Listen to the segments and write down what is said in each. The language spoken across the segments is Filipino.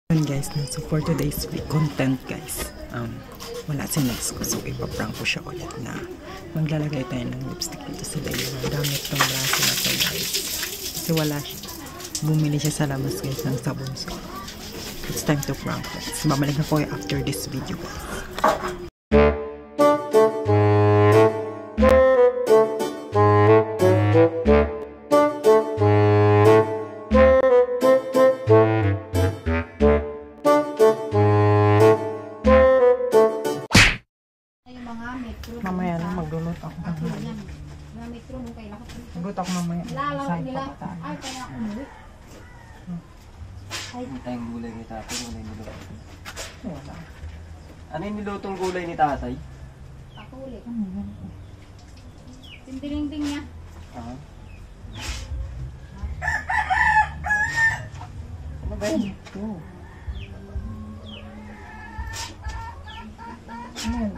Yun guys, so for today's content guys, wala si Nex ko, so ipaprank ko siya ulit na maglalagay tayo ng lipstick dito sa dahil gamit tong braso na to guys, kasi wala siya, bumili siya sa labas guys ng sabon, so it's time to prank guys. Babalik na po after this video guys. Mamaya na magluluto ako. Magluluto ako mamaya. Saan pa ba tayo? Ano tayong gulay ni tatay? Ano yung niluto? Wala. Ano yung nilutong gulay ni tatay? Pakulit. Tindiling-ding niya. Ano ba yun? Ito. Ano yun?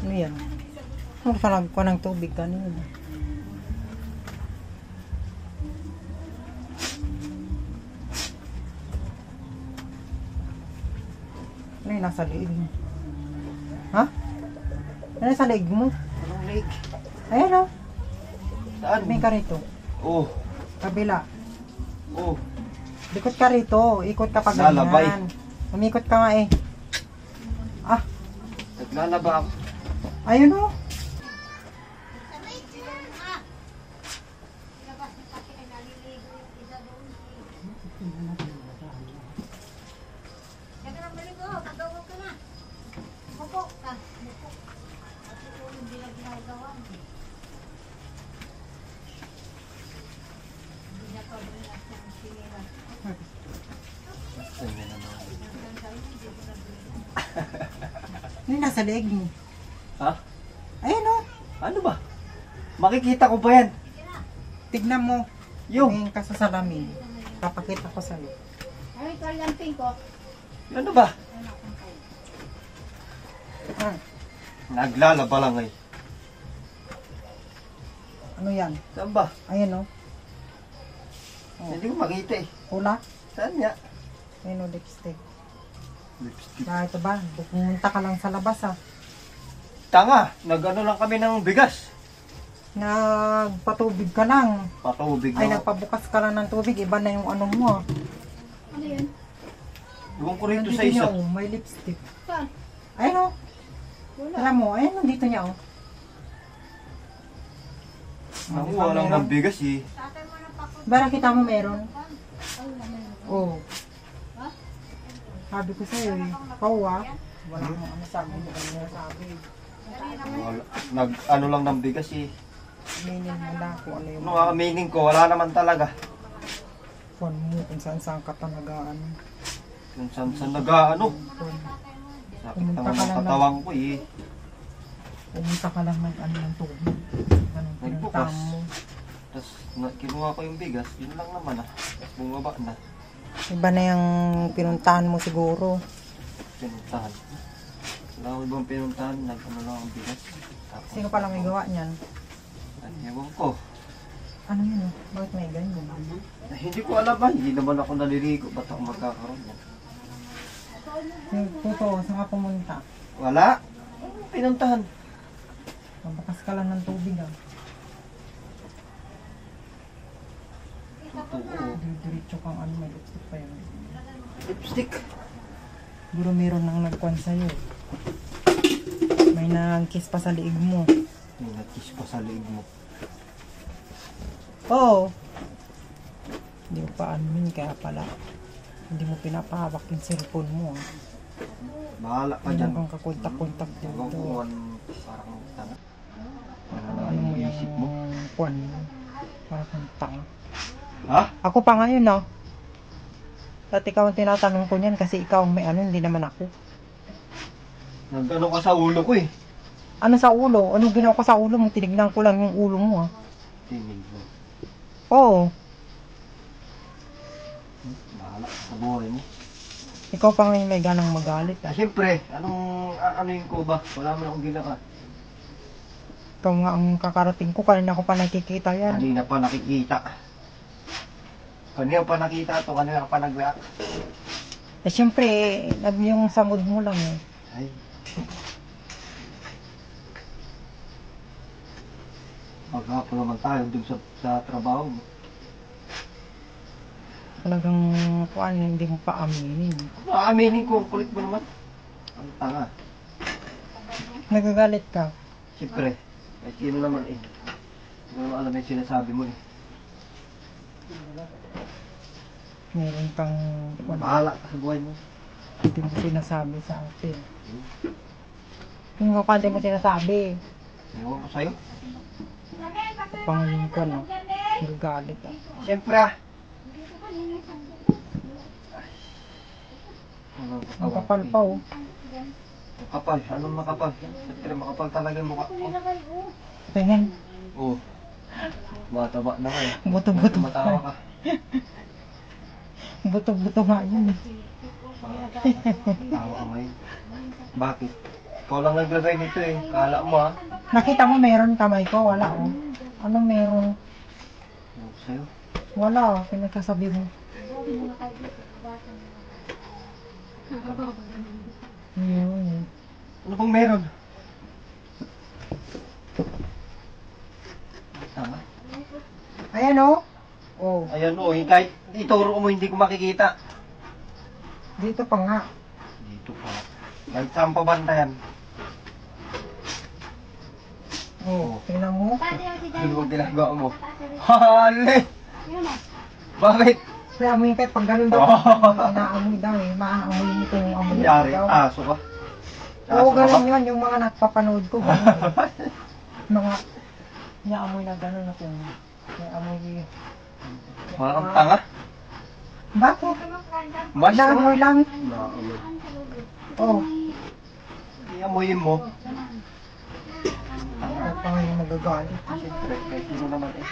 Ano yan? Ano ka nagkuha ng tubig kanina? Ano yung nasa liig mo? Ha? Ano nasa liig mo? Anong leg? Ayan o. Saan? May ka rito. Oh. Kabila. Oh. Ikot ka rito. Ikot ka pa ganyan. Lalabay. Umikot ka nga eh. Ah. Naglalaba ako. Ayun o. Ano yung nasa leeg mo? Ha? Ayun o. Ano ba? Makikita ko ba yan? Tignan mo. Yung? Tingin ka sa salamin. Papakita ko sa'yo. Ay, kalyamping ko. Ano ba? Ah, Naglalaba lang eh. ano yan? Saan ba? Ayun o. Hindi ko makita eh. Pula. Saan nga? Ayun o, lipstick. Lipstick. Ah, ito ba? Pumunta ka lang sa labas ah. Tanga! Nag-ano lang kami ng bigas. Nagpatubig ka lang. Patubig Ay, na. nagpabukas ka lang ng tubig. Iba na yung ano mo ah. Ano yun? Iwan ko rito Nandito sa isa. niya, oh, may lipstick. Saan? Ayun o. Wala. Alam mo, ayun, nandito niya o. Nakuha lang ng bigas eh. Tatay mo ng pakul. Bara kita mo meron? Ay, naman. Oo. Ha? Sabi ko sa'yo eh. Pawa. Wala akong ano sabi mo. Ano sabi. Nag-ano lang ng bigas eh. Meaning mo na kung ano yung Ano meaning ko, wala naman talaga. phone mo. Kung saan saan ka talaga ano. Kung saan nag-ano. Sakit Pumunta naman ka ang lang katawang ko eh. Pumunta ka lang ng ano ng tubig. Anong pinuntahan Nagbukas. mo. Tapos kinuha ko yung bigas, yun lang naman ah. Tapos bumaba na. Iba na yung pinuntahan mo siguro. Pinuntahan. Wala ko ibang pinuntahan, nag-ano lang ang bigas. Tapos, Sino pa lang may gawa niyan? ay, ewan ko. Ano yun? Bakit may ganyan? Hindi ko alam ba, hindi naman ako naliligo. Ba't ako magkakaroon yan? Yung puto, saan ka pumunta? Wala. Pinuntahan. Mabakas ka lang ng tubig ah. Totoo. Diretso kang ano, may lipstick pa yun. Lipstick. Siguro meron nang nagkuhan sa'yo. May nag-kiss pa sa liig mo. May nag-kiss pa sa liig mo. Oo. Hindi mo pa anumin, kaya pala. Hindi mo pinapahawak yung cellphone mo. Ah. Bahala ka Hindi dyan. kang kakontak-kontak Ewan ko dito. parang tanga. Ano mo yung isip mo? kuhan mo. Parang kang tanga. Ha? Ako pa ngayon ah. At ikaw ang tinatanong ko niyan kasi ikaw ang may ano, hindi naman ako. Nagano ka sa ulo ko eh. Ano sa ulo? Anong ginawa ko sa ulo mo? Tinignan ko lang yung ulo mo ah. Tinig mo. Oo. Bahala ka sa buhay mo. Ikaw pa ngayon may ganang magalit ah. Siyempre, ano yung ko ba? Wala mo akong ginawa. Ikaw nga ang kakarating ko, kanina ko pa nakikita yan. Kanina pa nakikita. Kanina pa nakita ito, kanina pa nag-react. Eh syempre, yung sa mood mo lang eh. Ay. Maghapon naman tayo dun sa trabaho mo. Talagang kuan, hindi mo pa aminin. Aaminin ko, kulit mo naman. Ang tanga. Nagagalit ka. Siyempre, kahit sino naman eh. Hindi mo alam yung sinasabi mo eh. Meron kang kuwan, Bahala ka sa buhay mo. hindi mo sinasabi sa akin. Yung mga hindi mo sinasabi. Ewan ko sa'yo. Pangaling ko, no? Nagagalit ah. Siyempre ah. Ang kapal pa oh. Makapal, anong makapal? Siyempre makapal talaga yung mukha ko. Tingin, Oo. Mataba na kayo. buto-buto Matawa ka. Buto-buto nga yun eh. Tawa ka ngayon. Bakit? Ikaw lang naglagay nito eh. Kala mo ah. Nakita mo meron kamay ko? Wala oh. Anong meron? Ewan ko sa'yo. Wala, pinagkasabi mo. Yun. Ano bang meron? Tama. Ayan oh. Oh, Ayan o, kahit ituro mo hindi ko makikita. dito pa nga. Dito pa. Kahit saan pa banda yan? Oh, tingnan mo. Ano bang ginagawa mo? Hali! Bakit? Kaya amoy kahit pag ganun daw, Oh. inaamoy daw eh. Maaamoy mo itong amoy Nangyari, daw. aso ka. Oo, Aso ka ganun ba? yun. Yung mga nagpapanood ko. Ganun. Mga inaamoy na ganun ako. May amoy. Parang kang tanga. Bakit? Mas ka. Naamoy lang. Naamoy. Oh, Iamoyin mo. ang pangayon nagagalit. Siyempre, kahit sino naman eh.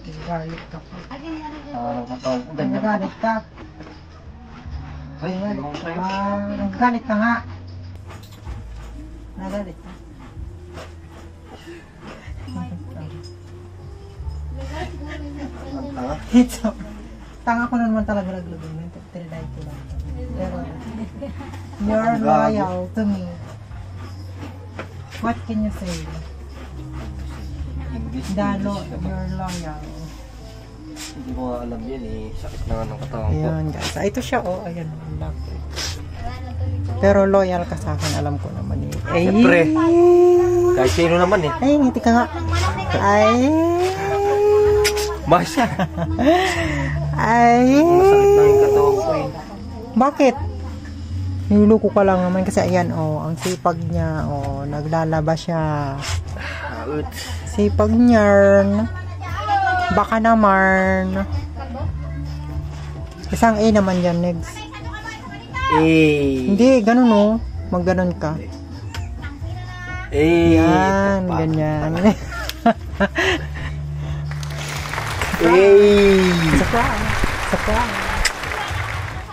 Nagagalit ka pa. Parang katawag ko ganyan. Nagagalit ka. Ay, ewan ko sa'yo. Nagagalit ka nga. Nagagalit ka. Ang tanga. Ito. Tanga ko na naman talaga naglagay nito. Trinay ko lang. Pero, you're loyal to me. What can you say? English, Dalo, English ka ba? you're loyal. Hindi ko nga alam yan eh. Sakit na nga ng katawan ko. Ayan guys. Ah, ito siya oh. Ayan. Ang laki. Pero loyal ka sa akin. Alam ko naman eh. Ay. Siyempre. Kahit sino naman eh. Ay, ngiti ka nga. Ay. Masya. Ay. Masakit na yung katawan ko eh. Bakit? Niluluko ka lang naman kasi ayan oh, ang sipag niya oh, naglalaba siya. Out. Sipag niyan. Baka naman. Isang A naman yan, next. Eh. Hindi, ganun oh. Magganon ka. Eh. Yan, ganyan. Eh. Surprise! Surprise!